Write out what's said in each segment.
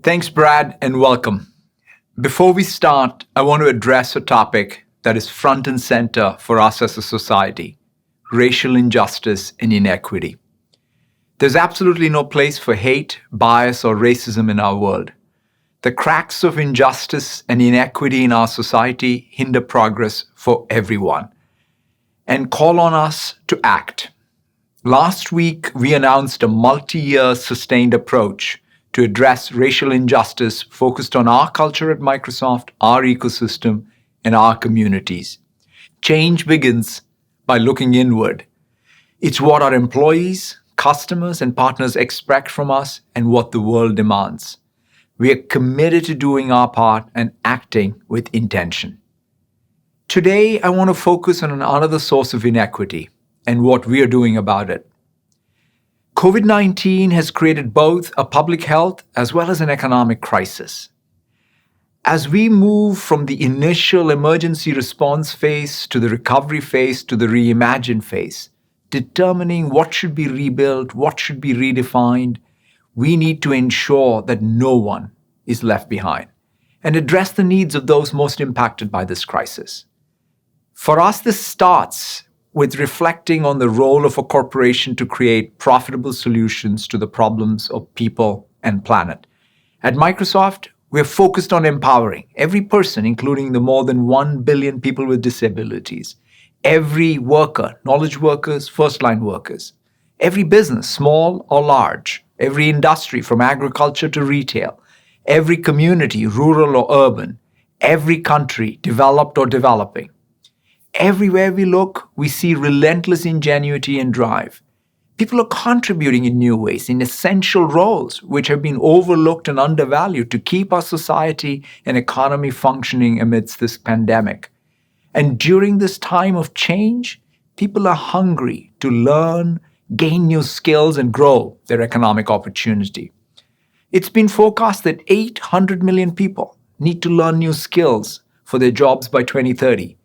Thanks, Brad, and welcome. Before we start, I want to address a topic that is front and center for us as a society: racial injustice and inequity. There's absolutely no place for hate, bias, or racism in our world. The cracks of injustice and inequity in our society hinder progress for everyone and call on us to act. Last week, we announced a multi-year sustained approach to address racial injustice focused on our culture at Microsoft, our ecosystem, and our communities. Change begins by looking inward. It's what our employees, customers, and partners expect from us and what the world demands. We are committed to doing our part and acting with intention. Today, I want to focus on another source of inequity and what we are doing about it. COVID-19 has created both a public health as well as an economic crisis. As we move from the initial emergency response phase to the recovery phase to the reimagine phase, determining what should be rebuilt, what should be redefined, we need to ensure that no one is left behind and address the needs of those most impacted by this crisis. For us, this starts with reflecting on the role of a corporation to create profitable solutions to the problems of people and planet. At Microsoft, we're focused on empowering every person, including the more than 1 billion people with disabilities, every worker, knowledge workers, first-line workers, every business, small or large, every industry from agriculture to retail, every community, rural or urban, every country, developed or developing. Everywhere we look, we see relentless ingenuity and drive. People are contributing in new ways, in essential roles, which have been overlooked and undervalued to keep our society and economy functioning amidst this pandemic. And during this time of change, people are hungry to learn, gain new skills, and grow their economic opportunity. It's been forecast that 800 million people need to learn new skills for their jobs by 2030.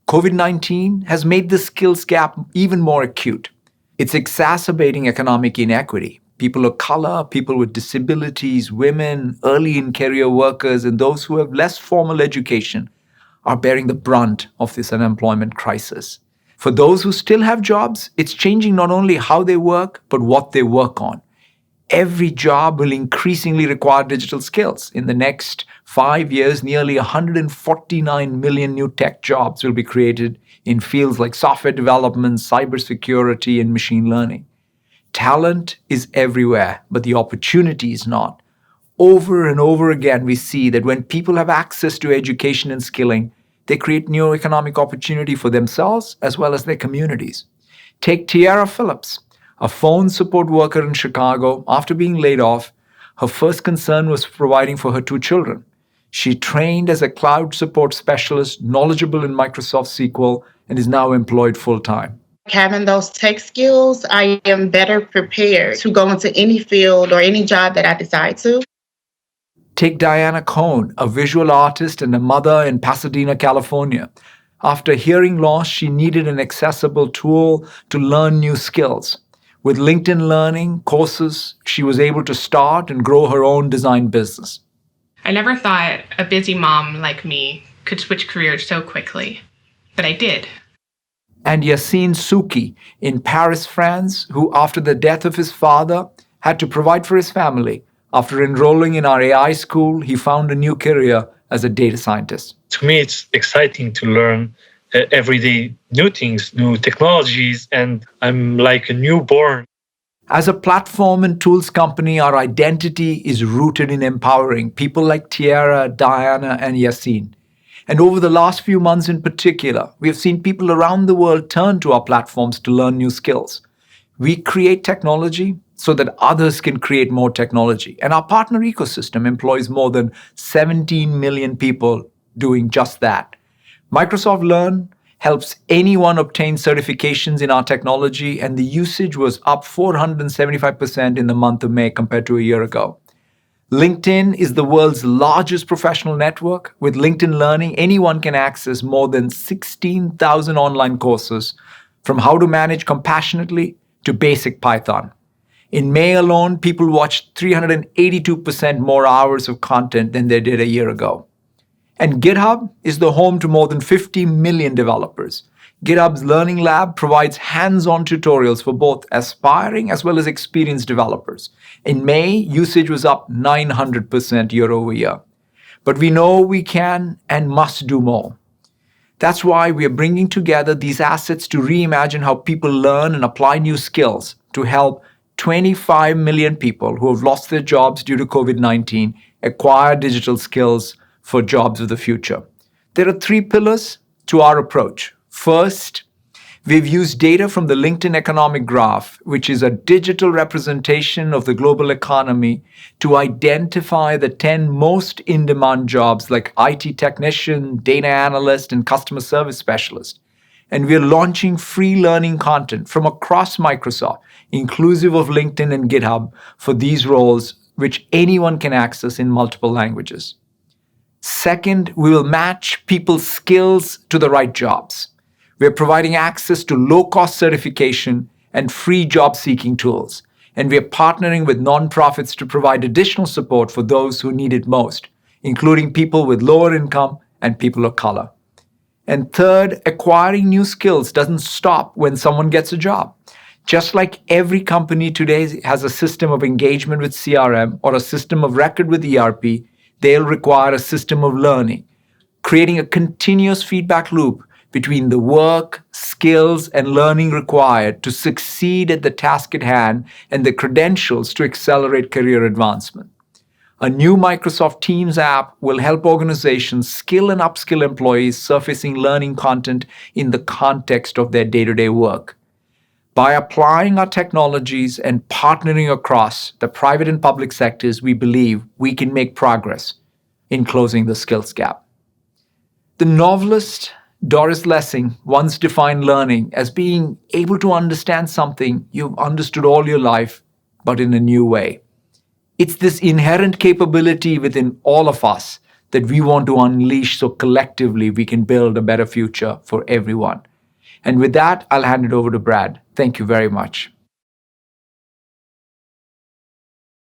COVID-19 has made the skills gap even more acute. It's exacerbating economic inequity. People of color, people with disabilities, women, early in career workers, and those who have less formal education are bearing the brunt of this unemployment crisis. For those who still have jobs, it's changing not only how they work, but what they work on. Every job will increasingly require digital skills. In the next 5 years, nearly 149 million new tech jobs will be created in fields like software development, cybersecurity, and machine learning. Talent is everywhere, but the opportunity is not. Over and over again, we see that when people have access to education and skilling, they create new economic opportunity for themselves as well as their communities. Take Tiara Phillips, a phone support worker in Chicago. After being laid off, her first concern was providing for her 2 children. She trained as a cloud support specialist, knowledgeable in Microsoft SQL, and is now employed full-time. Having those tech skills, I am better prepared to go into any field or any job that I decide to. Take Diana Cohn, a visual artist and a mother in Pasadena, California. After hearing loss, she needed an accessible tool to learn new skills. With LinkedIn Learning courses, she was able to start and grow her own design business. I never thought a busy mom like me could switch careers so quickly, but I did. And Yassine Souki in Paris, France, who after the death of his father had to provide for his family. After enrolling in our AI school, he found a new career as a data scientist. To me, it's exciting to learn every day new things, new technologies, and I'm like a newborn. As a platform and tools company, our identity is rooted in empowering people like Tiara, Diana, and Yassine. And over the last few months in particular, we have seen people around the world turn to our platforms to learn new skills. We create technology so that others can create more technology. And our partner ecosystem employs more than 17 million people doing just that. Microsoft Learn helps anyone obtain certifications in our technology, and the usage was up 475% in the month of May compared to a year ago. LinkedIn is the world's largest professional network. With LinkedIn Learning, anyone can access more than 16,000 online courses, from how to manage compassionately to basic Python. In May alone, people watched 382% more hours of content than they did a year ago. And GitHub is the home to more than 50 million developers. GitHub's Learning Lab provides hands-on tutorials for both aspiring as well as experienced developers. In May, usage was up 900% year over year. But we know we can and must do more. That's why we are bringing together these assets to reimagine how people learn and apply new skills to help 25 million people who have lost their jobs due to COVID-19 acquire digital skills for jobs of the future. There are 3 pillars to our approach. First, we've used data from the LinkedIn Economic Graph, which is a digital representation of the global economy, to identify the 10 most in-demand jobs like IT technician, data analyst, and customer service specialist. And we're launching free learning content from across Microsoft, inclusive of LinkedIn and GitHub, for these roles, which anyone can access in multiple languages. Second, we will match people's skills to the right jobs. We're providing access to low-cost certification and free job-seeking tools. And we're partnering with nonprofits to provide additional support for those who need it most, including people with lower income and people of color. And third, acquiring new skills doesn't stop when someone gets a job. Just like every company today has a system of engagement with CRM or a system of record with ERP, they'll require a system of learning, creating a continuous feedback loop between the work, skills, and learning required to succeed at the task at hand and the credentials to accelerate career advancement. A new Microsoft Teams app will help organizations skill and upskill employees surfacing learning content in the context of their day-to-day work. By applying our technologies and partnering across the private and public sectors, we believe we can make progress in closing the skills gap. The novelist Doris Lessing once defined learning as being able to understand something you've understood all your life, but in a new way. It's this inherent capability within all of us that we want to unleash so collectively we can build a better future for everyone. And with that, I'll hand it over to Brad. Thank you very much.